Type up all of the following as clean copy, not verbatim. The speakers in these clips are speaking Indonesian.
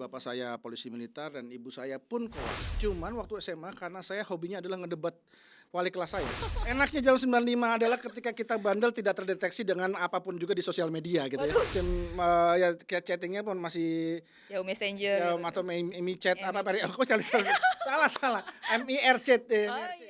bapak saya polisi militer dan ibu saya pun koas. Cuman waktu SMA karena saya hobinya adalah ngedebat wali kelas saya. Enaknya jam 95 adalah ketika kita bandel tidak terdeteksi dengan apapun juga di sosial media gitu ya. Ya kayak chattingnya pun masih Yahoo Messenger. ya atau Mi chat apa aku salah. MIR chat ya. Oh iya.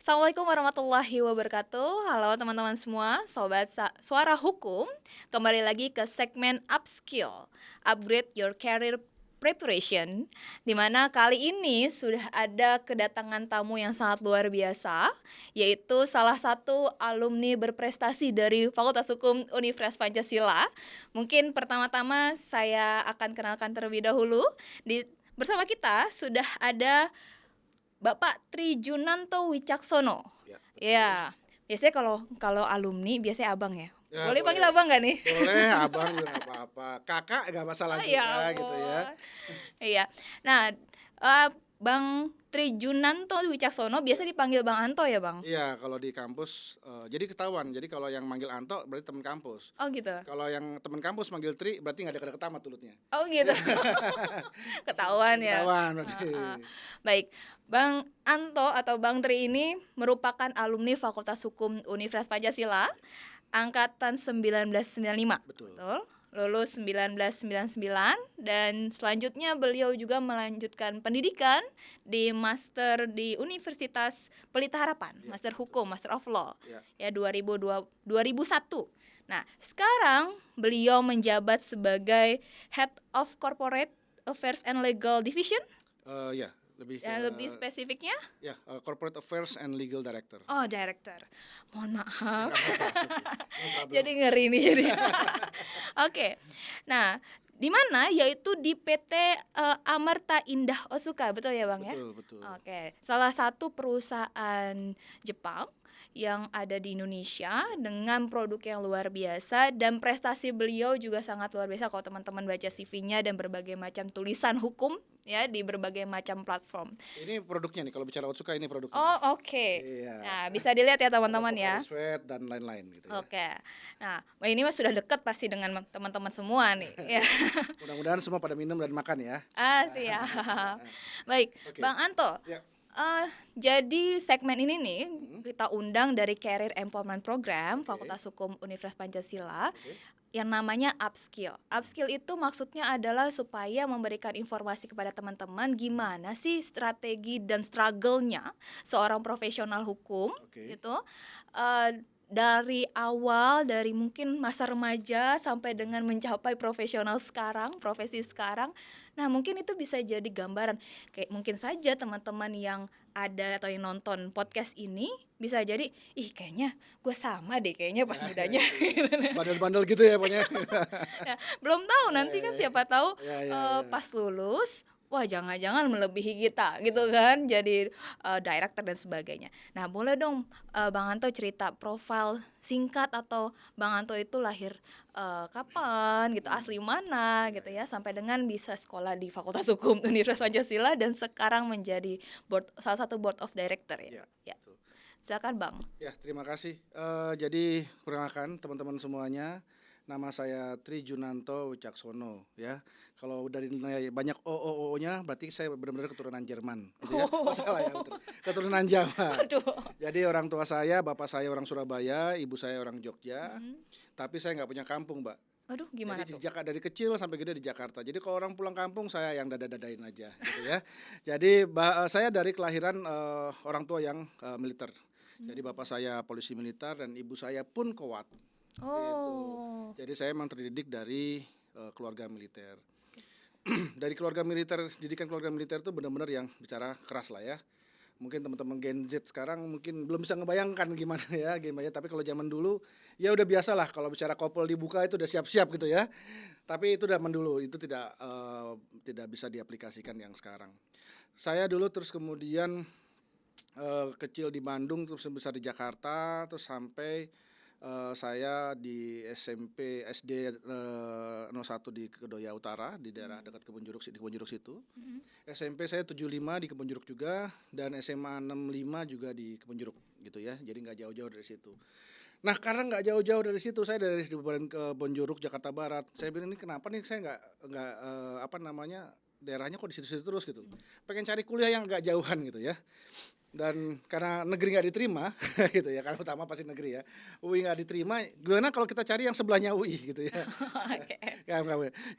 Assalamualaikum warahmatullahi wabarakatuh. Halo teman-teman semua, sobat suara hukum. Kembali lagi ke segmen Upskill, Upgrade Your Career Preparation, di mana kali ini sudah ada kedatangan tamu yang sangat luar biasa, yaitu salah satu alumni berprestasi dari Fakultas Hukum Universitas Pancasila. Mungkin pertama-tama saya akan kenalkan terlebih dahulu. Bersama kita sudah ada Bapak Tri Junanto Wicaksono. Ya. Biasanya kalau alumni biasanya abang ya. Ya, boleh panggil abang nggak nih? Boleh, abang juga nggak apa-apa. Kakak nggak masalah juga Ya gitu ya. ampun. Iya. Nah, Bang Tri Junanto Wicaksono biasa dipanggil Bang Anto ya, Bang? Iya, kalau di kampus jadi ketahuan. Jadi kalau yang manggil Anto berarti teman kampus. Oh gitu. Kalau yang teman kampus manggil Tri berarti nggak ada kata tamat mulutnya. Oh gitu. Ketahuan ya. Ketahuan berarti. Baik, Bang Anto atau Bang Tri ini merupakan alumni Fakultas Hukum Universitas Pancasila angkatan 1995. Betul. Lulus 1999 dan selanjutnya beliau juga melanjutkan pendidikan di master di Universitas Pelita Harapan, Master Hukum, Master of Law. Ya 2001. Nah, sekarang beliau menjabat sebagai Head of Corporate Affairs and Legal Division. Ya, lebih Lebih spesifiknya? Ya, Corporate Affairs and Legal Director. Oh, Director. Mohon maaf. No Jadi ngeri nih jadi. Oke. Nah, di mana yaitu di PT Amarta Indah Otsuka, betul ya, Bang ya? Betul. Oke. Salah satu perusahaan Jepang yang ada di Indonesia dengan produk yang luar biasa dan prestasi beliau juga sangat luar biasa kalau teman-teman baca CV-nya dan berbagai macam tulisan hukum ya di berbagai macam platform. Ini produknya nih, kalau bicara Otsuka ini produknya. Oh, oke. Iya. Nah, bisa dilihat ya teman-teman ya. Sweat dan lain-lain gitu ya. Oke. Nah, ini mah sudah dekat pasti dengan teman-teman semua nih. Ya. Mudah-mudahan semua pada minum dan makan ya. Siap. Baik, Oke. Bang Anto. Ya. Jadi segmen ini nih kita undang dari Career Empowerment Program Fakultas Hukum Universitas Pancasila yang namanya Upskill. Upskill itu maksudnya adalah supaya memberikan informasi kepada teman-teman gimana sih strategi dan struggle-nya seorang profesional hukum gitu. Dari awal, dari mungkin masa remaja sampai dengan mencapai profesional sekarang, profesi sekarang. Nah, mungkin itu bisa jadi gambaran. Kayak mungkin saja teman-teman yang ada atau yang nonton podcast ini bisa jadi, kayaknya gue sama deh kayaknya pas mudanya. Bandel-bandel gitu ya pokoknya. Ya, belum tahu nanti kan siapa tahu Ya. pas lulus, wah jangan-jangan melebihi kita gitu kan, jadi director dan sebagainya. Nah, boleh dong Bang Anto cerita profil singkat atau Bang Anto itu lahir kapan gitu, asli mana gitu ya, sampai dengan bisa sekolah di Fakultas Hukum Universitas Pancasila dan sekarang menjadi salah satu board of director ya. Silakan Bang. Ya, terima kasih. Jadi perkenalkan teman-teman semuanya, nama saya Tri Junanto Wicaksono ya. Kalau dari banyak OOO-nya berarti saya benar-benar keturunan Jerman gitu ya. Salah ya, keturunan Jawa. Jadi orang tua saya, bapak saya orang Surabaya, ibu saya orang Jogja. Tapi saya nggak punya kampung, Mbak. Aduh, gimana Jadi tuh? dari kecil sampai gede di Jakarta. Jadi kalau orang pulang kampung saya yang dada-dadain aja gitu ya. Jadi saya dari kelahiran orang tua yang militer. Jadi bapak saya polisi militer dan ibu saya pun kowat. Gitu. Jadi saya memang terdidik dari keluarga militer. Dari keluarga militer, didikan keluarga militer itu benar-benar yang bicara keras lah ya. Mungkin teman-teman Gen Z sekarang mungkin belum bisa ngebayangkan gimana ya, tapi kalau zaman dulu ya udah biasa lah, kalau bicara kopel dibuka itu udah siap-siap gitu ya. Tapi itu zaman dulu, itu tidak bisa diaplikasikan yang sekarang. Saya dulu terus kemudian kecil di Bandung, terus besar di Jakarta, terus sampai Saya di SMP SD 01 di Kedoya Utara di daerah dekat Kebun Jeruk di Kebun Jeruk situ. SMP saya 75 di Kebun Jeruk juga dan SMA 65 juga di Kebun Jeruk gitu ya. Jadi nggak jauh-jauh dari situ. Nah karena nggak jauh-jauh dari situ, saya dari Kebun Jeruk Jakarta Barat. Saya bilang ini kenapa nih saya nggak daerahnya kok di situ-situ terus gitu. Pengen cari kuliah yang agak jauhan gitu ya. Dan karena negeri nggak diterima gitu ya, karena utama pasti negeri ya, UI nggak diterima, gimana kalau kita cari yang sebelahnya UI gitu ya. Oke.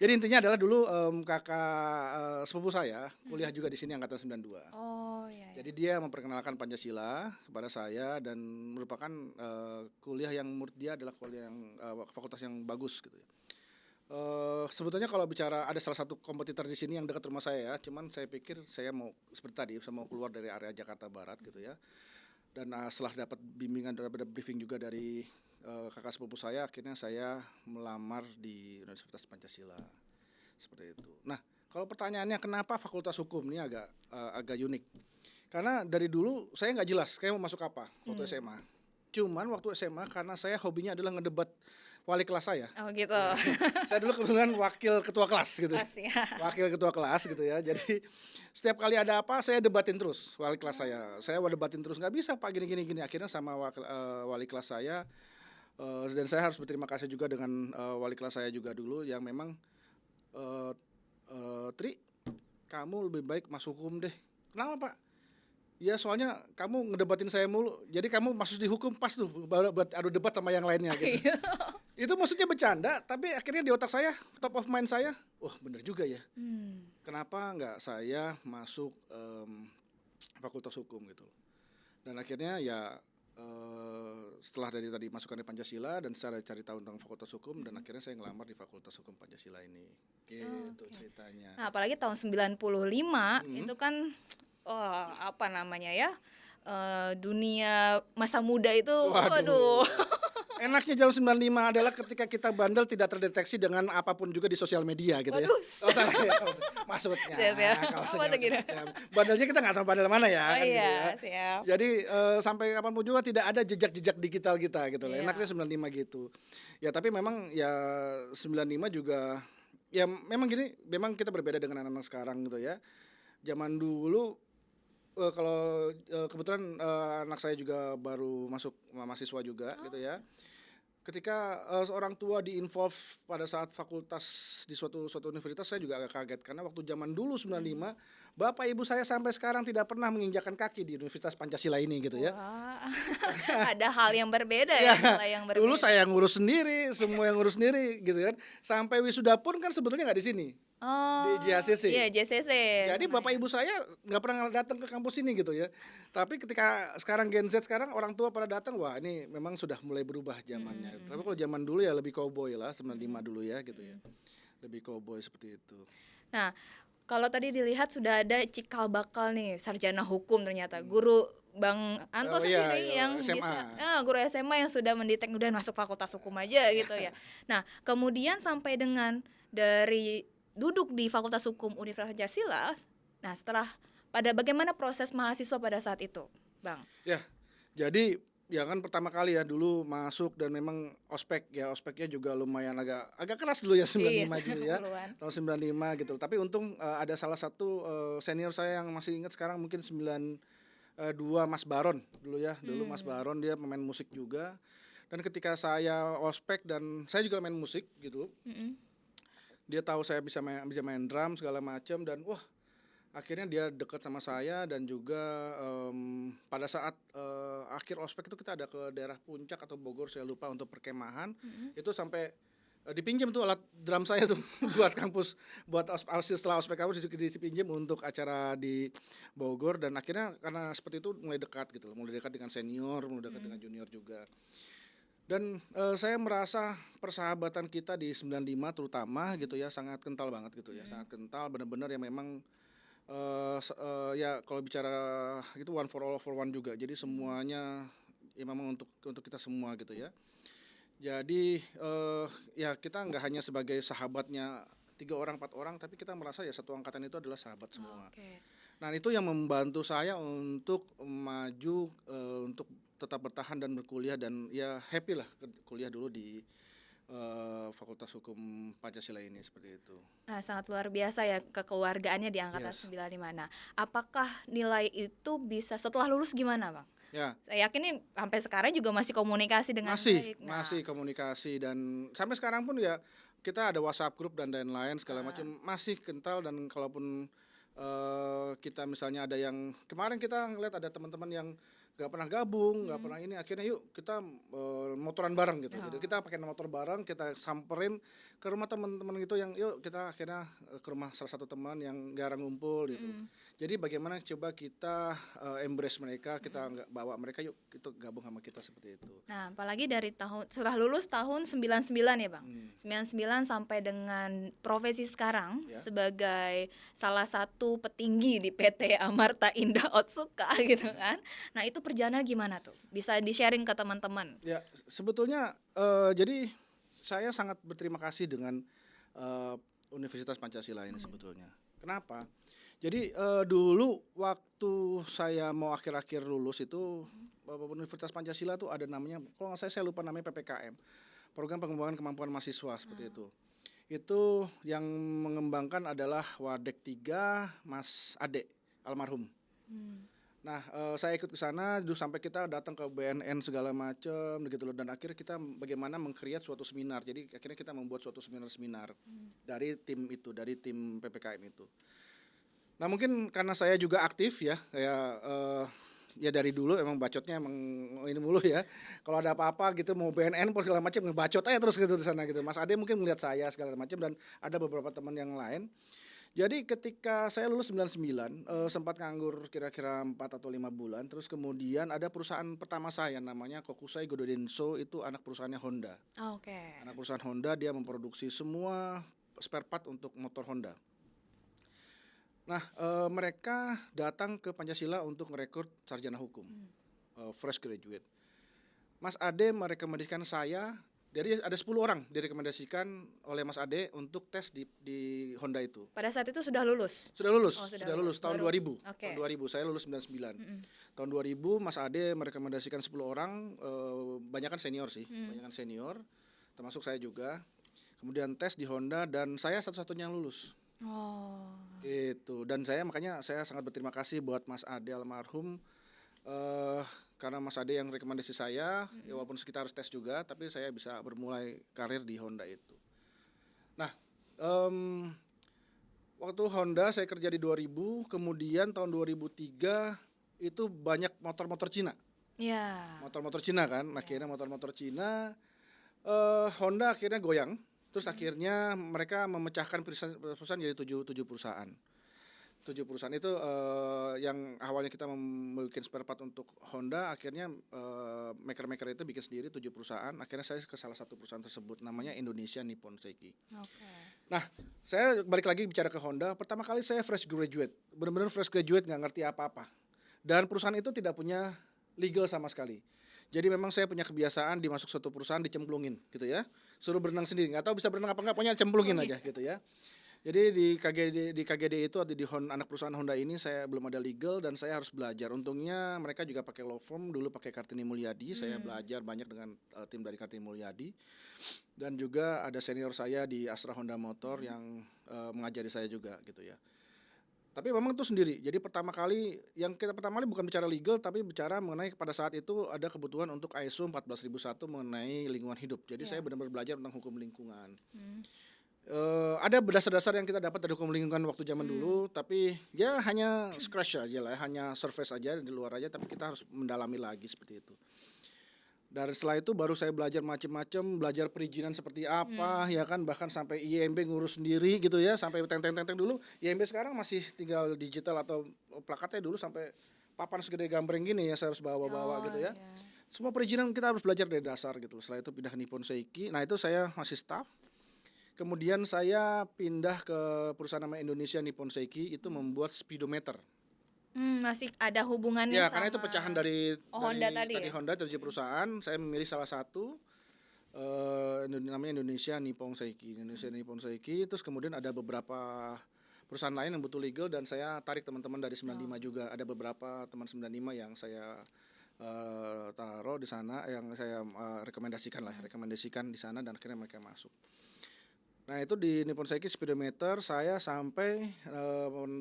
Jadi intinya adalah dulu kakak sepupu saya kuliah juga di sini angkatan 92. Oh ya. Jadi dia memperkenalkan Pancasila kepada saya dan merupakan kuliah yang menurut dia adalah kuliah yang fakultas yang bagus gitu ya. Sebetulnya kalau bicara ada salah satu kompetitor di sini yang dekat rumah saya ya, cuman saya pikir saya mau seperti tadi, saya mau keluar dari area Jakarta Barat gitu ya. Dan setelah dapat bimbingan, dapat briefing juga dari kakak sepupu saya, akhirnya saya melamar di Universitas Pancasila seperti itu. Nah, kalau pertanyaannya kenapa Fakultas Hukum ini agak unik? Karena dari dulu saya nggak jelas, kayak mau masuk apa waktu SMA. Cuman waktu SMA karena saya hobinya adalah ngedebat wali kelas saya. Oh gitu. Saya dulu kebetulan wakil ketua kelas gitu. Ya. Wakil ketua kelas gitu ya. Jadi setiap kali ada apa saya debatin terus wali kelas saya. Saya debatin terus, nggak bisa Pak gini. Akhirnya sama wali kelas saya dan saya harus berterima kasih juga dengan wali kelas saya juga dulu yang memang Tri, kamu lebih baik masuk hukum deh. Kenapa Pak? Ya soalnya kamu ngedebatin saya mulu, jadi kamu masuk di hukum pas tuh buat adu debat sama yang lainnya gitu. Itu maksudnya bercanda, tapi akhirnya di otak saya, top of mind saya, wah bener juga ya. Kenapa nggak saya masuk fakultas hukum gitu. Dan akhirnya ya setelah dari tadi masukan dari Pancasila dan secara cari tahu tentang fakultas hukum dan akhirnya saya ngelamar di Fakultas Hukum Pancasila ini. Gitu ceritanya. Nah, apalagi tahun 95 itu kan apa namanya ya? Dunia masa muda itu waduh. Enaknya jam 95 adalah ketika kita bandel tidak terdeteksi dengan apapun juga di sosial media gitu ya. Salah ya, maksudnya. Kalau bandelnya kita nggak tahu bandel mana ya. Kan, iya, gitu ya. Siap. Jadi sampai kapanpun juga tidak ada jejak-jejak digital kita gitu. Yeah. Enaknya 95 gitu. Ya tapi memang ya 95 juga ya memang gini, memang kita berbeda dengan anak-anak sekarang gitu ya. Zaman dulu kalau kebetulan anak saya juga baru masuk mahasiswa juga gitu ya. Ketika seorang tua di-involve pada saat fakultas di suatu universitas, saya juga agak kaget karena waktu zaman dulu 95 bapak ibu saya sampai sekarang tidak pernah menginjakkan kaki di Universitas Pancasila ini gitu ya. Ada hal yang berbeda ya, yang berbeda. Dulu saya yang ngurus sendiri, semua yang ngurus sendiri gitu kan. Sampai wisuda pun kan sebetulnya nggak di sini. Di JCC. Iya, JCC. Jadi bapak ibu saya nggak pernah datang ke kampus ini gitu ya. Tapi ketika sekarang Gen Z sekarang orang tua pada datang, wah ini memang sudah mulai berubah zamannya. Tapi kalau zaman dulu ya lebih cowboy lah, 95 dulu ya gitu ya. Lebih cowboy seperti itu. Nah, kalau tadi dilihat sudah ada cikal bakal nih sarjana hukum ternyata. Guru Bang Anto sendiri yang SMA. bisa guru SMA yang sudah mendetek udah masuk fakultas hukum aja gitu ya. Nah, kemudian sampai dengan dari duduk di Fakultas Hukum Universitas Pancasila. Nah, bagaimana proses mahasiswa pada saat itu, Bang? Ya, jadi ya kan pertama kali ya dulu masuk dan memang ospeknya juga lumayan agak keras dulu ya 95 dulu ya. Tahun 95 gitu. Tapi untung ada salah satu senior saya yang masih ingat sekarang mungkin 92 Mas Baron dulu ya. Dulu Mas Baron dia pemain musik juga. Dan ketika saya ospek dan saya juga main musik gitu. Dia tahu saya bisa main drum segala macam dan wah akhirnya dia dekat sama saya dan juga pada saat akhir ospek itu kita ada ke daerah Puncak atau Bogor saya lupa untuk perkemahan itu sampai dipinjam tuh alat drum saya tuh buat kampus setelah ospek kampus dipinjam untuk acara di Bogor dan akhirnya karena seperti itu mulai dekat dengan senior, mulai dekat dengan junior juga. Dan saya merasa persahabatan kita di 95 terutama gitu ya sangat kental banget gitu ya. Sangat kental benar-benar yang memang ya kalau bicara itu one for all for one juga. Jadi semuanya ya memang untuk kita semua gitu ya. Jadi ya kita nggak hanya sebagai sahabatnya 3 orang 4 orang tapi kita merasa ya satu angkatan itu adalah sahabat semua. Nah, itu yang membantu saya untuk maju untuk tetap bertahan dan berkuliah dan ya happy lah kuliah dulu di Fakultas Hukum Pancasila ini seperti itu. Nah, sangat luar biasa ya kekeluargaannya di angkatan Yes. 95. Nah, apakah nilai itu bisa setelah lulus gimana, Bang? Ya, Saya yakin nih sampai sekarang juga masih komunikasi dengan baik. Nah, masih komunikasi dan sampai sekarang pun ya kita ada WhatsApp grup dan lain-lain segala macam masih kental dan kalaupun kita misalnya ada yang kemarin kita ngeliat ada teman-teman yang nggak pernah gabung, nggak pernah ini akhirnya yuk kita motoran bareng gitu. Jadi kita pakai motor bareng, kita samperin ke rumah teman-teman gitu yang yuk kita akhirnya ke rumah salah satu teman yang jarang ngumpul gitu. Jadi bagaimana coba kita embrace mereka, kita nggak bawa mereka yuk kita gabung sama kita seperti itu. Nah, apalagi dari tahun setelah lulus tahun 99 ya, Bang. 99 sampai dengan profesi sekarang Ya. sebagai salah satu petinggi di PT Amarta Indah Otsuka gitu kan. Nah, itu perjalanan gimana tuh? Bisa di-sharing ke teman-teman. Ya, sebetulnya jadi saya sangat berterima kasih dengan Universitas Pancasila ini sebetulnya. Kenapa? Jadi dulu waktu saya mau akhir-akhir lulus itu Universitas Pancasila tuh ada namanya, kalau nggak saya lupa namanya PPKM, Program Pengembangan Kemampuan Mahasiswa seperti itu. Itu yang mengembangkan adalah Wadek 3 Mas Ade almarhum. Nah, saya ikut ke sana dulu sampai kita datang ke BNN segala macam begitu loh dan akhirnya kita bagaimana meng-create suatu seminar. Jadi akhirnya kita membuat suatu seminar-seminar dari tim itu, dari tim PPKM itu. Nah, mungkin karena saya juga aktif ya, kayak ya dari dulu emang bacotnya emang ini mulu ya. Kalau ada apa-apa gitu mau BNN segala macam ngebacot aja terus gitu di sana gitu. Mas Ade mungkin melihat saya segala macam dan ada beberapa teman yang lain. Jadi ketika saya lulus 99, sempat nganggur kira-kira 4 atau 5 bulan. Terus kemudian ada perusahaan pertama saya namanya Kokusai Gododenso, itu anak perusahaannya Honda. Oke. Anak perusahaan Honda, dia memproduksi semua spare part untuk motor Honda. Nah, mereka datang ke Pancasila untuk merekrut sarjana hukum, fresh graduate. Mas Ade merekomendasikan saya. Jadi ada 10 orang direkomendasikan oleh Mas Ade untuk tes di Honda itu. Pada saat itu sudah lulus. Sudah lulus, Oh, sudah lulus tahun baru. 2000. Oke. Tahun 2000, saya lulus 99. Tahun 2000 Mas Ade merekomendasikan 10 orang, banyakan senior sih, banyakan senior, termasuk saya juga. Kemudian tes di Honda dan saya satu-satunya yang lulus. Oh. Gitu. Dan makanya saya sangat berterima kasih buat Mas Ade almarhum. Karena Mas Ade yang rekomendasi saya, ya walaupun kita harus tes juga, tapi saya bisa bermulai karir di Honda itu. Nah, waktu Honda saya kerja di 2000, kemudian tahun 2003 itu banyak motor-motor Cina. Ya. Motor-motor Cina kan, akhirnya motor-motor Cina, Honda akhirnya goyang, terus akhirnya mereka memecahkan perusahaan jadi 7 perusahaan. 7 perusahaan itu yang awalnya kita membuat spare part untuk Honda, akhirnya maker-maker itu bikin sendiri 7 perusahaan. Akhirnya saya ke salah satu perusahaan tersebut namanya Indonesia Nippon Seiki. Oke. Nah, saya balik lagi bicara ke Honda. Pertama kali saya fresh graduate, benar-benar fresh graduate, nggak ngerti apa-apa. Dan perusahaan itu tidak punya legal sama sekali. Jadi memang saya punya kebiasaan dimasuk suatu perusahaan dicemplungin gitu ya. Suruh berenang sendiri, nggak tahu bisa berenang apa nggak, pokoknya cemplungin aja gitu ya. Jadi di KGD itu atau di anak perusahaan Honda ini saya belum ada legal dan saya harus belajar. Untungnya mereka juga pakai law firm, dulu pakai Kartini Mulyadi. Saya belajar banyak dengan tim dari Kartini Mulyadi. Dan juga ada senior saya di Astra Honda Motor yang mengajari saya juga gitu ya. Tapi memang itu sendiri. Jadi pertama kali bukan bicara legal tapi bicara mengenai pada saat itu ada kebutuhan untuk ISO 14001 mengenai lingkungan hidup. Jadi saya benar-benar belajar tentang hukum lingkungan. Ada dasar-dasar yang kita dapat dari hukum lingkungan waktu zaman dulu, tapi ya hanya scratch aja lah, hanya surface aja di luar aja, tapi kita harus mendalami lagi seperti itu. Dari setelah itu baru saya belajar macam-macam, belajar perizinan seperti apa, ya kan, bahkan sampai IMB ngurus sendiri gitu ya, sampai tenteng-tenteng dulu. IMB sekarang masih tinggal digital atau plakatnya, dulu sampai papan segede gambreng gini ya saya harus bawa-bawa gitu ya. Semua perizinan kita harus belajar dari dasar gitu. Setelah itu pindah ke Nippon Seiki. Nah, itu saya masih staff. Kemudian saya pindah ke perusahaan nama Indonesia Nippon Seiki, itu membuat speedometer. Masih ada hubungannya Ya, sama karena itu pecahan dari Honda tadi ya? Honda 7 perusahaan. Saya memilih salah satu, namanya Indonesia Nippon Seiki. Indonesia Nippon Seiki. Terus kemudian ada beberapa perusahaan lain yang butuh legal dan saya tarik teman-teman dari 95 juga. Ada beberapa teman 95 yang saya taruh di sana, yang saya rekomendasikan di sana, dan akhirnya mereka masuk. Nah itu di Nippon Seiki Speedometer saya sampai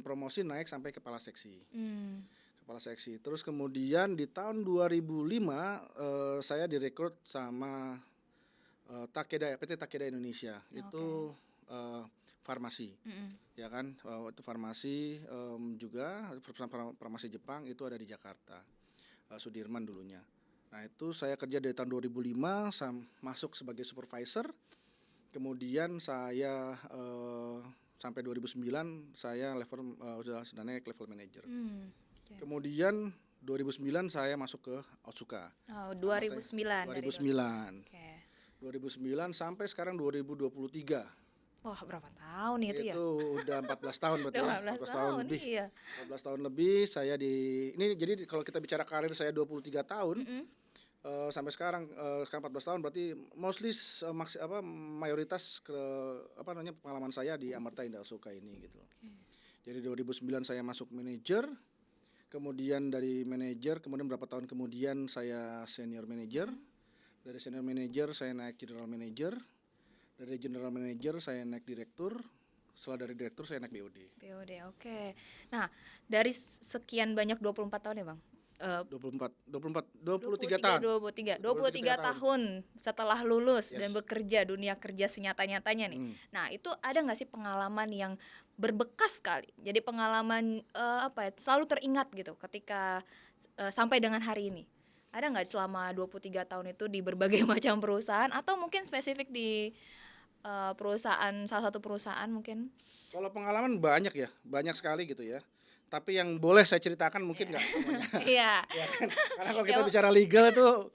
promosi naik sampai kepala seksi. Terus kemudian di tahun 2005 saya direkrut sama PT Takeda Indonesia. Itu farmasi. Ya kan, itu farmasi juga perusahaan farmasi Jepang itu ada di Jakarta. Sudirman dulunya. Nah itu saya kerja dari tahun 2005 masuk sebagai supervisor. Kemudian saya sampai 2009 saya sudah naik level manager. Kemudian 2009 saya masuk ke Otsuka. 2009. 2009. 2009 sampai sekarang 2023. Wah, berapa tahun itu ya? Itu udah 14 tahun berarti. 14 tahun lebih. Iya. 14 tahun lebih saya ini, jadi kalau kita bicara karir saya 23 tahun. Sampai sekarang 14 tahun berarti mostly mayoritas pengalaman saya di Amarta Indah Otsuka ini gitu. Jadi 2009 saya masuk manajer, kemudian dari manajer kemudian berapa tahun kemudian saya senior manager. Dari senior manager saya naik general manager. Dari general manager saya naik direktur. Setelah dari direktur saya naik BOD. Oke. Nah, dari sekian banyak 24 tahun ya, Bang? 23 tahun. 23 tahun setelah lulus dan bekerja dunia kerja senyata-nyatanya nih. Nah, itu ada nggak sih pengalaman yang berbekas sekali? Jadi pengalaman selalu teringat gitu ketika sampai dengan hari ini. Ada nggak selama 23 tahun itu di berbagai macam perusahaan atau mungkin spesifik di salah satu perusahaan mungkin? Kalau pengalaman banyak sekali gitu ya. Tapi yang boleh saya ceritakan mungkin nggak semuanya. Iya. Ya kan? Karena kalau kita bicara legal tuh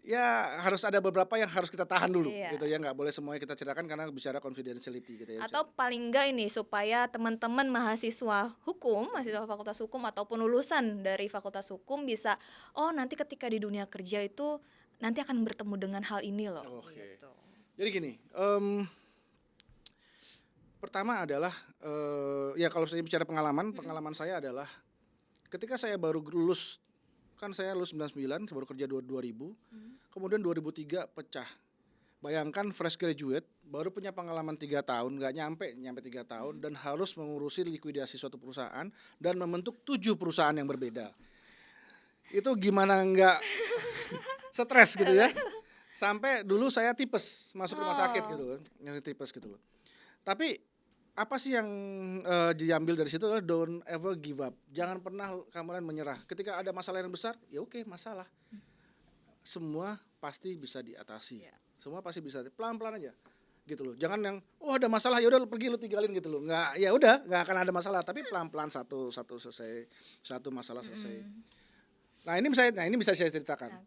ya harus ada beberapa yang harus kita tahan dulu gitu ya, nggak boleh semuanya kita ceritakan karena bicara confidentiality gitu ya. Atau paling enggak ini supaya teman-teman mahasiswa Fakultas Hukum ataupun lulusan dari Fakultas Hukum bisa nanti ketika di dunia kerja itu nanti akan bertemu dengan hal ini loh. Gitu. Jadi gini, pertama adalah kalau saya bicara pengalaman saya adalah ketika saya baru lulus, kan saya lulus 99, baru kerja 2000, kemudian 2003 pecah. Bayangkan fresh graduate, baru punya pengalaman 3 tahun, nggak nyampe 3 tahun, dan harus mengurusi likuidasi suatu perusahaan dan membentuk 7 perusahaan yang berbeda. Itu gimana nggak stres gitu ya. Sampai dulu saya tipes, masuk rumah sakit gitu loh, tipes gitu loh. Tapi apa sih yang diambil dari situ adalah don't ever give up. Jangan pernah kalian menyerah. Ketika ada masalah yang besar, ya oke, masalah. Semua pasti bisa diatasi. Semua pasti bisa, pelan-pelan aja. Gitu loh. Jangan yang ada masalah ya udah pergi lu tinggalin gitu loh. Enggak, ya udah, enggak akan ada masalah, tapi pelan-pelan satu selesai, satu masalah selesai. Nah, ini bisa saya ceritakan.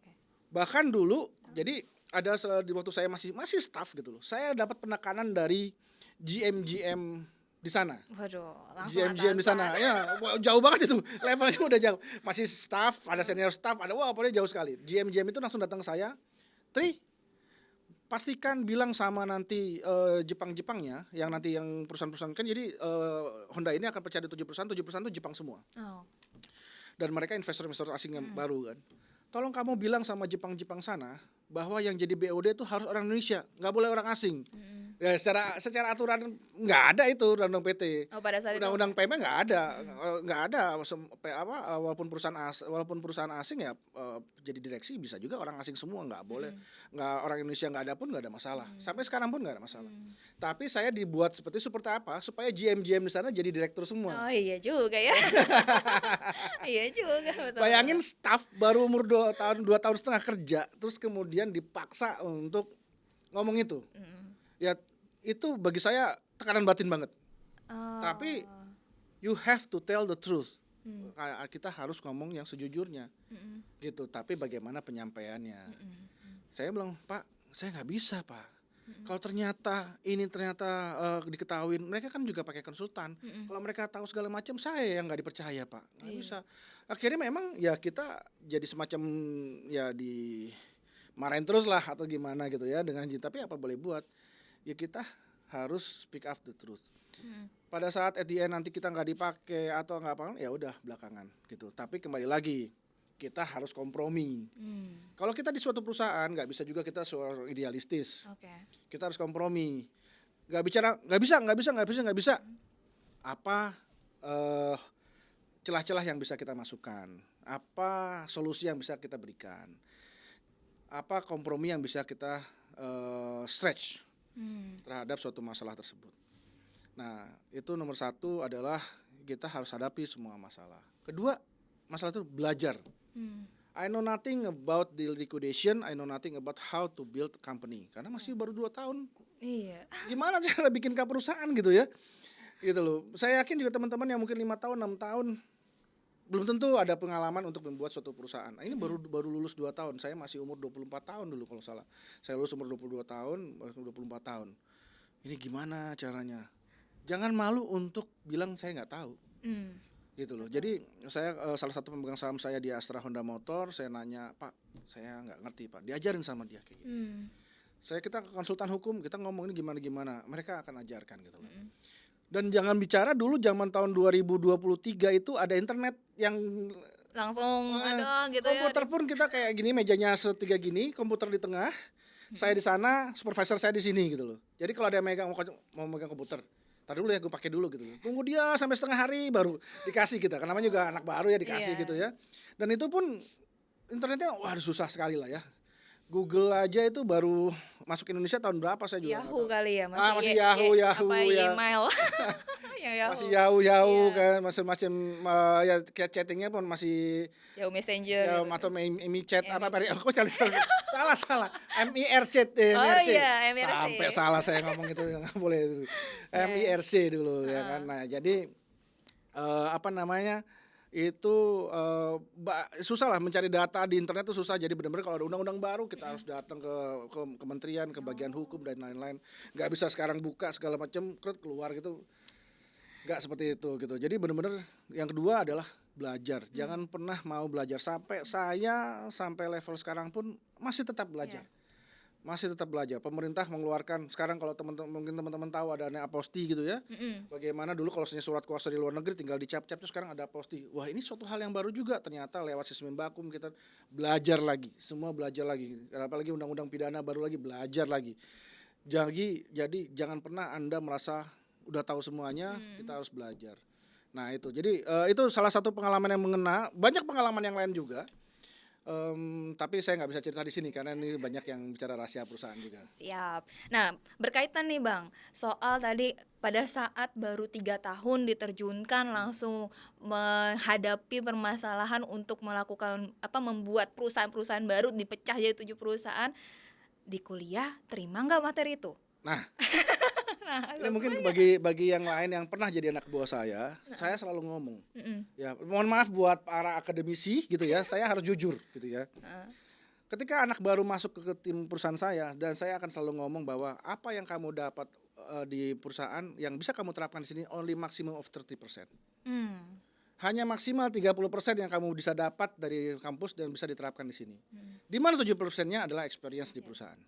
Bahkan dulu jadi ada di waktu saya masih staff gitu loh. Saya dapat penekanan dari GM di sana. Waduh, langsung GM di sana. Ya, jauh banget itu. Levelnya udah jauh. Masih staff, ada senior staff, pokoknya jauh sekali. GM itu langsung datang ke saya. Pastikan bilang sama nanti Jepang-Jepangnya, yang nanti yang perusahaan-perusahaan kan jadi Honda ini akan pecah di 7 perusahaan itu Jepang semua. Dan mereka investor-investor asing yang baru kan. Tolong kamu bilang sama Jepang sana bahwa yang jadi BOD itu harus orang Indonesia, nggak boleh orang asing. Ya, secara aturan nggak ada itu undang-undang PT. Pada saat undang-undang PM nggak ada. Walaupun perusahaan asing ya jadi direksi bisa juga orang asing semua, nggak boleh. Nggak, orang Indonesia nggak ada pun nggak ada masalah. Sampai sekarang pun nggak ada masalah. Tapi saya dibuat seperti apa supaya GM di sana jadi direktur semua. Oh iya juga ya. Iya juga, betul. Bayangin staff baru umur 2 tahun setengah kerja, terus kemudian dipaksa untuk ngomong itu. Ya itu bagi saya tekanan batin banget. Tapi you have to tell the truth. Kita harus ngomong yang sejujurnya. Gitu. Tapi bagaimana penyampaiannya? Saya bilang, Pak, saya nggak bisa, Pak. Kalau ternyata diketahui, mereka kan juga pakai konsultan. Kalau mereka tahu segala macam, saya yang nggak dipercaya, Pak. Nggak bisa. Akhirnya memang ya kita jadi semacam ya dimarahin terus lah atau gimana gitu ya dengan tapi apa boleh buat? Ya kita harus speak up the truth. Pada saat at the end nanti kita nggak dipakai atau nggak apa, ya udah belakangan gitu. Tapi kembali lagi, kita harus kompromi. Hmm. Kalau kita di suatu perusahaan nggak bisa juga kita seorang idealistis. Oke. Kita harus kompromi. Nggak bisa. Apa eh, celah-celah yang bisa kita masukkan? Apa solusi yang bisa kita berikan? Apa kompromi yang bisa kita stretch terhadap suatu masalah tersebut? Nah, itu nomor satu adalah kita harus hadapi semua masalah. Kedua, masalah itu belajar. I know nothing about the liquidation, I know nothing about how to build company. Karena masih baru 2 tahun. Iya. Gimana cara bikin perusahaan gitu ya? Gitu loh. Saya yakin juga teman-teman yang mungkin 5 tahun, 6 tahun belum tentu ada pengalaman untuk membuat suatu perusahaan. Nah, ini baru lulus 2 tahun. Saya masih umur 24 tahun dulu kalau salah. Saya lulus umur 22 tahun, 24 tahun. Ini gimana caranya? Jangan malu untuk bilang saya nggak tahu. Gitu loh. Jadi saya salah satu pemegang saham saya di Astra Honda Motor, saya nanya, "Pak, saya nggak ngerti, Pak." Diajarin sama dia kayak gitu. Kita konsultan hukum, kita ngomong ini gimana, mereka akan ajarkan gitu loh. Dan jangan bicara dulu zaman tahun 2023 itu ada internet yang Langsung ada gitu ya. komputer pun kita kayak gini, mejanya setiga gini, komputer di tengah, saya di sana, supervisor saya di sini gitu loh. Jadi kalau ada yang mau megang komputer, tar dulu ya, gue pakai dulu gitu loh. Tunggu dia sampai setengah hari baru dikasih kita. Karena namanya juga anak baru ya dikasih gitu ya. Dan itu pun internetnya susah sekali lah ya. Google aja itu baru masuk Indonesia tahun berapa saya juga Yahoo kali ya, masih Yahoo apa ya. email. Yang Yahoo. Masih Yahoo Iya. kan, masih ya kayak chattingnya pun masih Yahoo Messenger. ya, gitu. atau MiChat apa aku salah MIRC Oh MIRC. iya, MIRC. Sampai salah saya ngomong itu nggak boleh itu. MIRC dulu ya kan. Nah, jadi apa namanya? Itu susah lah mencari data di internet itu susah. Jadi benar-benar kalau ada undang-undang baru kita harus datang ke kementerian, ke bagian hukum dan lain-lain. Nggak bisa sekarang buka segala macam keluar gitu. Nggak seperti itu gitu. Jadi benar-benar yang kedua adalah belajar. Jangan pernah mau belajar. Sampai level sekarang pun masih tetap belajar. Masih tetap belajar. Pemerintah mengeluarkan sekarang, kalau teman-teman tahu ada aposti gitu ya. Bagaimana dulu kalau surat kuasa di luar negeri tinggal dicap-cap, terus sekarang ada aposti. Wah, ini suatu hal yang baru juga. Ternyata lewat sistem bakum kita belajar lagi. Semua belajar lagi. Apalagi undang-undang pidana baru lagi, belajar lagi. Jadi jangan pernah Anda merasa udah tahu semuanya, kita harus belajar. Nah, itu. Jadi itu salah satu pengalaman yang mengena. Banyak pengalaman yang lain juga. Tapi saya nggak bisa cerita di sini karena ini banyak yang bicara rahasia perusahaan juga. Siap. Nah, berkaitan nih Bang, soal tadi pada saat baru 3 tahun diterjunkan langsung menghadapi permasalahan untuk melakukan membuat perusahaan-perusahaan baru, dipecah jadi 7 perusahaan. Di kuliah terima nggak materi itu? Nah, ini mungkin bagi yang lain yang pernah jadi anak buah saya selalu ngomong. Ya, mohon maaf buat para akademisi gitu ya, saya harus jujur gitu ya. Ketika anak baru masuk ke tim perusahaan saya, dan saya akan selalu ngomong bahwa apa yang kamu dapat di perusahaan yang bisa kamu terapkan di sini only maximum of 30%. Hanya maksimal 30% yang kamu bisa dapat dari kampus dan bisa diterapkan di sini. Di mana 70%-nya adalah experience di perusahaan.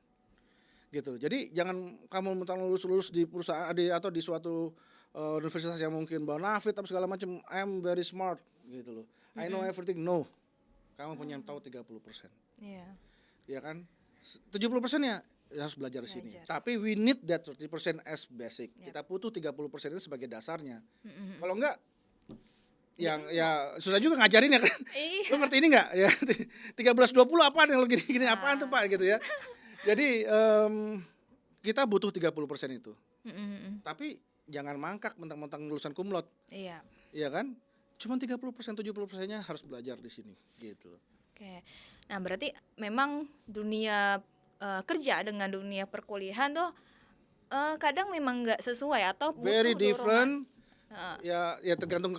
Gitu. Jadi jangan kamu mentang lulus di perusahaan atau di suatu universitas yang mungkin bonafit atau segala macam, I'm very smart gitu loh. I know everything. No. Kamu punya tahu 30%. Iya. Ya kan? 70%-nya harus belajar di sini. Tapi we need that 30% as basic. Kita butuh 30% itu sebagai dasarnya. Kalau enggak ya susah juga ngajarin ya kan. Lu ngerti ini enggak? Ya 13-20 apaan yang lu gini apaan tuh Pak gitu ya. Jadi kita butuh 30% itu. Tapi jangan mangkak mentang-mentang lulusan kumlot. Iya. Iya kan? Cuma 30%, 70%-nya harus belajar di sini gitu. Oke. Nah, berarti memang dunia kerja dengan dunia perkuliahan tuh kadang memang nggak sesuai atau butuh Very dorongan. different. Ya tergantung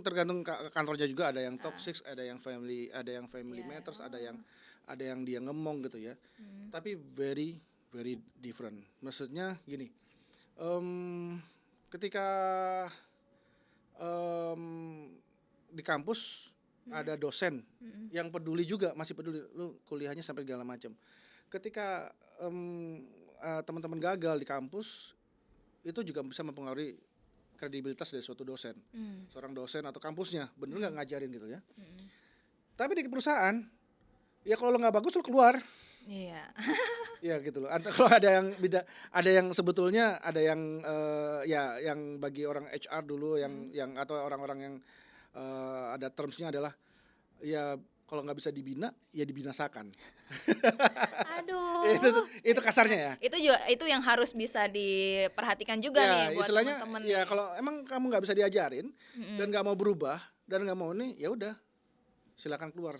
tergantung kantornya juga, ada yang toxic, ada yang family matters, ada yang dia ngemong gitu ya. Tapi very very different. Maksudnya gini, ketika di kampus ada dosen yang peduli juga, masih peduli lu kuliahnya sampai segala macam. Ketika teman-teman gagal di kampus, itu juga bisa mempengaruhi kredibilitas dari suatu dosen, Hmm. seorang dosen atau kampusnya, bener nggak ngajarin gitu ya. Tapi di perusahaan, ya kalau lo nggak bagus lo keluar, Iya. ya gitu loh. Kalau ada yang beda, ada yang sebetulnya ada yang ya yang bagi orang HR dulu yang atau orang-orang yang ada termsnya adalah ya kalau nggak bisa dibina ya dibinasakan. Aduh. Itu kasarnya ya. Itu juga itu yang harus bisa diperhatikan juga Ya nih buat istilahnya teman-teman ya nih. kalau emang kamu nggak bisa diajarin dan nggak mau berubah dan nggak mau nih, ya udah silakan keluar.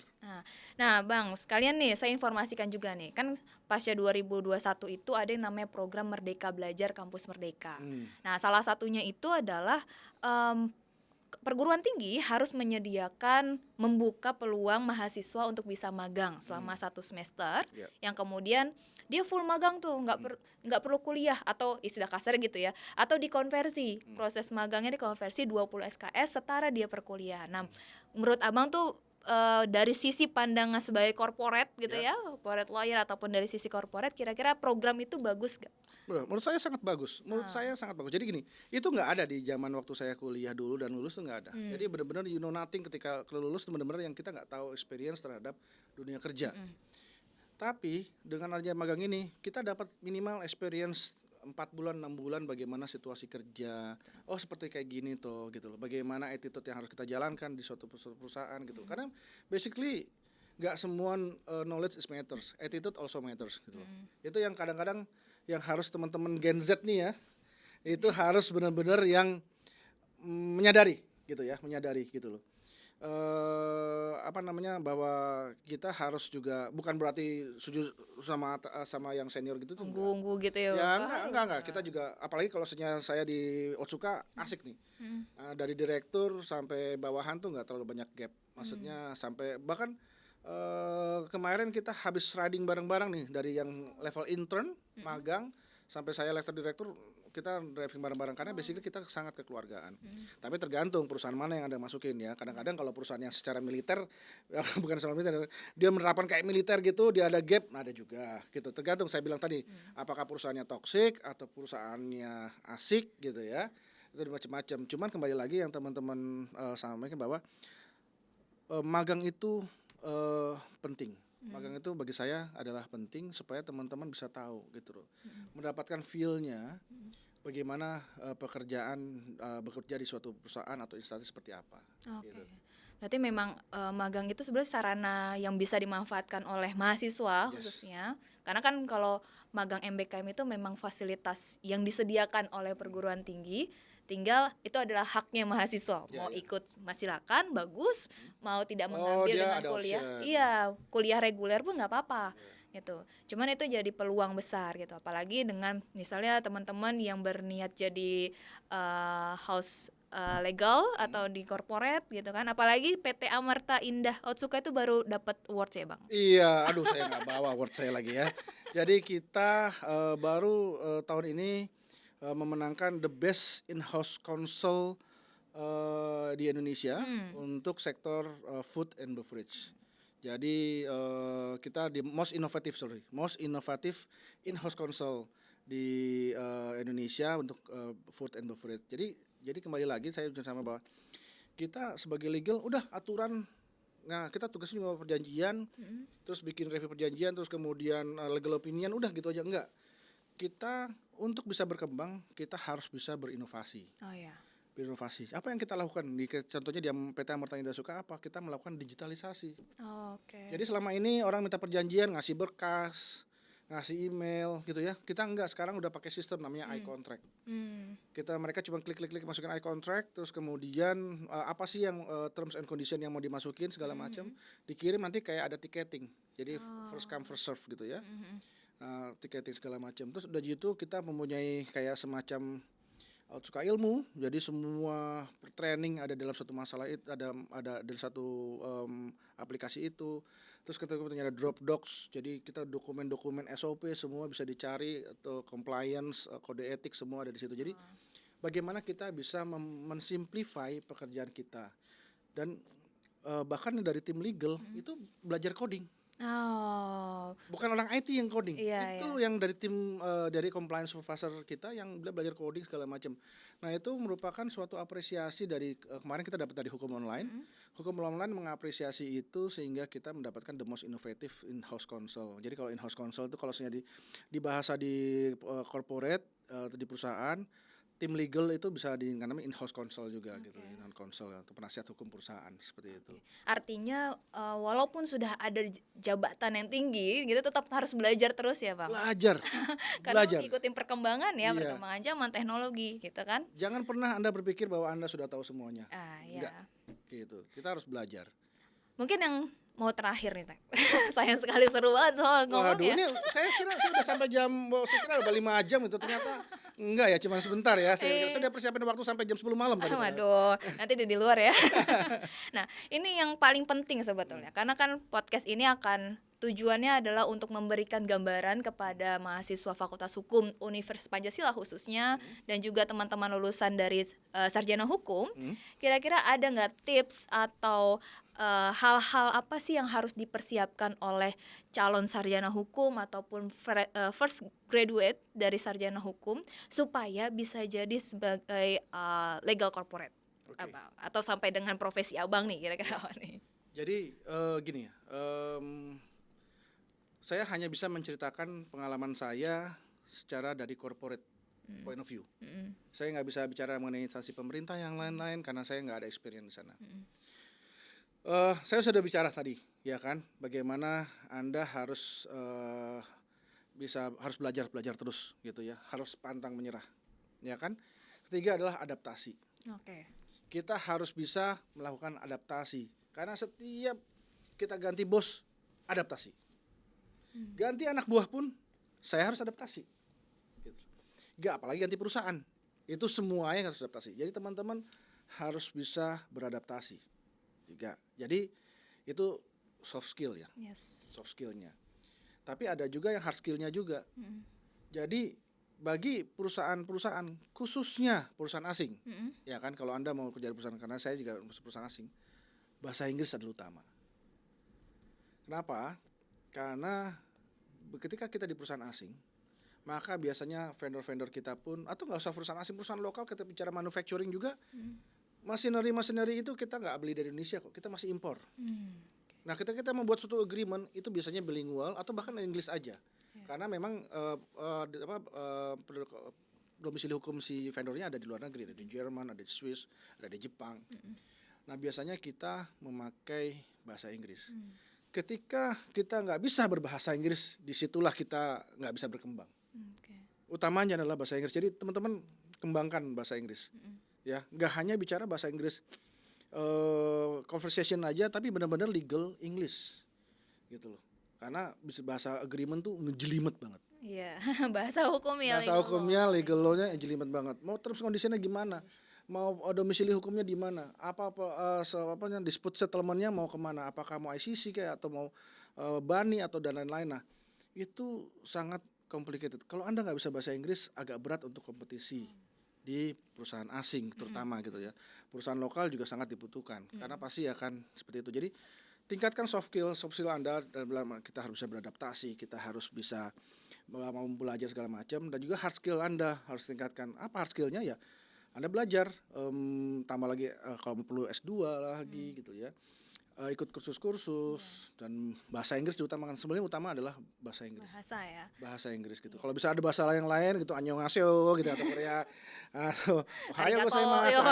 Nah, Bang, sekalian nih saya informasikan juga nih. Kan pasca 2021 itu ada yang namanya program Merdeka Belajar Kampus Merdeka. Nah, salah satunya itu adalah perguruan tinggi harus menyediakan membuka peluang mahasiswa untuk bisa magang selama 1 semester, Ya. yang kemudian dia full magang tuh, nggak perlu kuliah atau istilah kasar gitu ya, atau dikonversi, proses magangnya dikonversi 20 SKS setara dia perkuliahan. Nah, menurut Abang tuh dari sisi pandangan sebagai corporate gitu ya, corporate lawyer ataupun dari sisi corporate, kira-kira program itu bagus gak? Menurut saya sangat bagus. Menurut saya sangat bagus. Jadi gini, itu nggak ada di zaman waktu saya kuliah dulu dan lulus tuh nggak ada. Jadi benar-benar you know nothing ketika lulus tuh benar-benar yang kita nggak tahu experience terhadap dunia kerja. Tapi dengan adanya magang ini kita dapat minimal experience 4 bulan 6 bulan bagaimana situasi kerja. Oh seperti kayak gini tuh gitu loh. Bagaimana attitude yang harus kita jalankan di suatu perusahaan gitu. Karena basically nggak semua knowledge is matters, attitude also matters gitu loh. Itu yang kadang-kadang yang harus teman-teman Gen Z nih ya, itu harus benar-benar yang menyadari gitu ya, menyadari gitu loh. Apa namanya, bahwa kita harus juga bukan berarti sujud sama yang senior gitu tuh enggak. Unggu-unggu gitu ya? Ya Bang? enggak. Kita juga apalagi kalau saya di Otsuka asik nih. Dari direktur sampai bawahan tuh nggak terlalu banyak gap. Maksudnya sampai bahkan kemarin kita habis riding bareng-bareng nih dari yang level intern, magang sampai saya level direktur, kita driving bareng-bareng karena basically kita sangat kekeluargaan. Tapi tergantung perusahaan mana yang Anda masukin ya. Kadang-kadang kalau perusahaan yang secara militer bukan secara militer, dia menerapkan kayak militer gitu, dia ada gap, nah ada juga gitu. Tergantung saya bilang tadi, apakah perusahaannya toksik atau perusahaannya asik gitu ya. Itu macam-macam. Cuman kembali lagi yang teman-teman sampaikan bahwa magang itu penting. Magang itu bagi saya adalah penting supaya teman-teman bisa tahu gitu loh. Mendapatkan feel-nya bagaimana pekerjaan bekerja di suatu perusahaan atau instansi seperti apa. Oke. Gitu. Berarti memang magang itu sebenarnya sarana yang bisa dimanfaatkan oleh mahasiswa khususnya. Karena kan kalau magang MBKM itu memang fasilitas yang disediakan oleh perguruan tinggi. Tinggal itu adalah haknya mahasiswa. Mau ikut silakan, bagus. Mau tidak mengambil dia dengan ada kuliah, option. iya, kuliah reguler pun nggak apa-apa. Gitu. Cuman itu jadi peluang besar gitu. Apalagi dengan misalnya teman-teman yang berniat jadi house legal atau di corporate gitu kan. Apalagi PT Amarta Indah Otsuka itu baru dapat award ya, Bang. Iya, aduh saya nggak bawa award saya lagi ya. Jadi kita baru tahun ini memenangkan the best in-house counsel di Indonesia untuk sektor food and beverage. Jadi kita di most innovative in-house counsel di Indonesia untuk food and beverage. Jadi kembali lagi saya sama bahwa kita sebagai legal udah aturan. Nah kita tugasnya juga perjanjian, terus bikin review perjanjian, terus kemudian legal opinion, udah gitu aja. Enggak, kita untuk bisa berkembang kita harus bisa berinovasi. Oh ya. Berinovasi. Apa yang kita lakukan contohnya di PT Amarta Indah Suka apa? Kita melakukan digitalisasi. Oke. Jadi selama ini orang minta perjanjian ngasih berkas, ngasih email gitu ya. Kita enggak, sekarang udah pakai sistem namanya iContract. Mereka cuma klik masukin iContract, terus kemudian apa sih yang terms and condition yang mau dimasukin segala macam, dikirim nanti kayak ada ticketing. Jadi first come first serve gitu ya. Tiketing segala macam. Terus udah gitu kita mempunyai kayak semacam Otsuka ilmu. Jadi semua training ada dalam satu masalah itu, ada dalam satu aplikasi itu. Terus kita punya ada Dropbox. Jadi kita dokumen-dokumen SOP semua bisa dicari, atau compliance, kode etik semua ada di situ. Jadi bagaimana kita bisa mensimplify pekerjaan kita. Dan bahkan dari tim legal itu belajar coding. Oh, Bukan orang IT yang coding, iya itu ya. yang dari tim dari compliance supervisor kita yang belajar coding segala macam. Nah itu merupakan suatu apresiasi dari kemarin kita dapat dari Hukum Online. Mm-mm. Hukum Online mengapresiasi itu sehingga kita mendapatkan the most innovative in-house counsel. Jadi kalau in-house counsel itu kalau misalnya di bahasa di corporate atau di perusahaan, tim legal itu bisa namanya in-house counsel juga gitu, Oke. in-house counsel atau penasihat hukum perusahaan seperti itu. Artinya walaupun sudah ada jabatan yang tinggi gitu tetap harus belajar terus ya Bang. Belajar, Karena belajar. ngikutin perkembangan ya, Iya. perkembangan zaman teknologi gitu kan. Jangan pernah Anda berpikir bahwa Anda sudah tahu semuanya. Ah Enggak, ya. gitu. Kita harus belajar. Mungkin yang mau terakhir nih Teh. Sayang sekali seru banget soal Waduh, ngomongnya. ini saya kira saya udah sampai saya kira udah 5 jam itu ternyata enggak ya, cuma sebentar ya. Saya sudah persiapin waktu sampai jam 10 malam tadi. Waduh, nanti di luar ya. Nah, ini yang paling penting sebetulnya. Karena kan podcast ini akan tujuannya adalah untuk memberikan gambaran kepada mahasiswa Fakultas Hukum Universitas Pancasila khususnya dan juga teman-teman lulusan dari sarjana hukum. Kira-kira ada nggak tips atau hal-hal apa sih yang harus dipersiapkan oleh calon sarjana hukum ataupun first graduate dari sarjana hukum supaya bisa jadi sebagai legal corporate? Oke. Atau sampai dengan profesi abang nih kira-kira apa nih? Jadi gini ya, saya hanya bisa menceritakan pengalaman saya secara dari corporate point of view. Mm-mm. Saya nggak bisa bicara mengenai instansi pemerintah yang lain-lain karena saya nggak ada experience di sana. Saya sudah bicara tadi, ya kan, bagaimana Anda harus harus belajar terus gitu ya, harus pantang menyerah, ya kan. Ketiga adalah adaptasi. Oke. Kita harus bisa melakukan adaptasi karena setiap kita ganti bos, adaptasi. Ganti anak buah pun saya harus adaptasi. Gitu. Gak apalagi ganti perusahaan, itu semuanya harus adaptasi. Jadi teman-teman harus bisa beradaptasi. Tiga. Jadi itu soft skill ya, Yes. soft skillnya. Tapi ada juga yang hard skillnya juga. Jadi bagi perusahaan-perusahaan khususnya perusahaan asing, ya kan, kalau Anda mau kerja di perusahaan, karena saya juga perusahaan asing, bahasa Inggris adalah utama. Kenapa? Karena ketika kita di perusahaan asing, maka biasanya vendor-vendor kita pun, atau nggak usah perusahaan asing, perusahaan lokal, kita bicara manufacturing juga, machinery itu kita nggak beli dari Indonesia kok, kita masih impor. Nah, kita membuat suatu agreement itu biasanya bilingual atau bahkan Inggris aja, karena memang domisili hukum si vendornya ada di luar negeri, ada di Jerman, ada di Swiss, ada di Jepang. Nah, biasanya kita memakai bahasa Inggris. Ketika kita nggak bisa berbahasa Inggris, disitulah kita nggak bisa berkembang. Utamanya adalah bahasa Inggris. Jadi teman-teman kembangkan bahasa Inggris. Ya, nggak hanya bicara bahasa Inggris conversation aja, tapi benar-benar legal English gitu loh. Karena bahasa agreement tuh ngejelimet banget. Iya, bahasa hukum ya. Bahasa hukumnya, legal law-nya jelimet banget. Mau terms condition-nya gimana? Mau domisili hukumnya di mana? Dispute settlement-nya mau kemana? Apakah mau ICC kayak atau mau BANI atau dan lain-lain. Nah, itu sangat complicated. Kalau Anda nggak bisa bahasa Inggris, agak berat untuk kompetisi di perusahaan asing terutama gitu ya. Perusahaan lokal juga sangat dibutuhkan karena pasti akan seperti itu. Jadi tingkatkan soft skill Anda, dan kita harus bisa beradaptasi, kita harus bisa mau belajar segala macam, dan juga hard skill Anda harus tingkatkan. Apa hard skillnya ya? Anda belajar tambah lagi kalau perlu S2 lagi gitu ya. Ikut kursus-kursus dan bahasa Inggris diutamakan. Sebenarnya utama adalah bahasa Inggris. Bahasa Inggris gitu. Kalau bisa ada bahasa yang lain gitu, annyeonghaseyo gitu, atau Korea atau ohayo gozaimasu.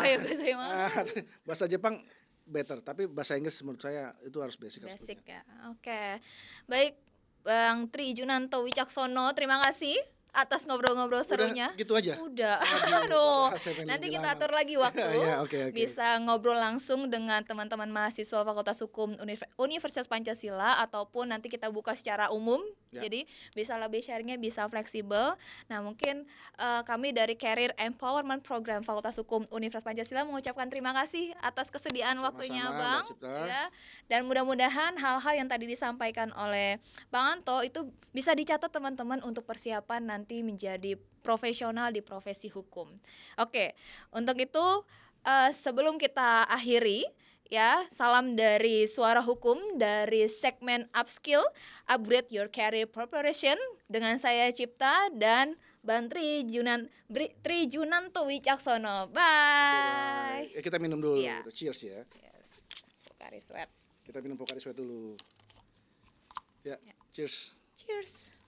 Bahasa Jepang better, tapi bahasa Inggris menurut saya itu harus basic ya. Oke. Baik, Bang Tri Junanto Wicaksono, terima kasih atas ngobrol-ngobrol serunya. Udah gitu aja. Udah. Aduh. Nanti kita atur lagi waktu. Ya, okay. Bisa ngobrol langsung dengan teman-teman mahasiswa Fakultas Hukum Universitas Pancasila ataupun nanti kita buka secara umum. Ya. Jadi bisa lebih sharingnya, bisa fleksibel. Nah, mungkin kami dari Career Empowerment Program Fakultas Hukum Universitas Pancasila mengucapkan terima kasih atas kesediaan waktunya, Bang. Ya. Dan mudah-mudahan hal-hal yang tadi disampaikan oleh Bang Anto itu bisa dicatat teman-teman untuk persiapan nanti menjadi profesional di profesi hukum. Oke, untuk itu sebelum kita akhiri, Ya, salam dari Suara Hukum dari segmen Upskill, Upgrade Your Career Preparation dengan saya Cipta dan Bantri Trijunanto Wicaksono. Bye. Ya, kita minum dulu. Iya. Cheers ya. Yes. Pocari Sweat. Kita minum Pocari Sweat dulu. Ya, cheers. Cheers.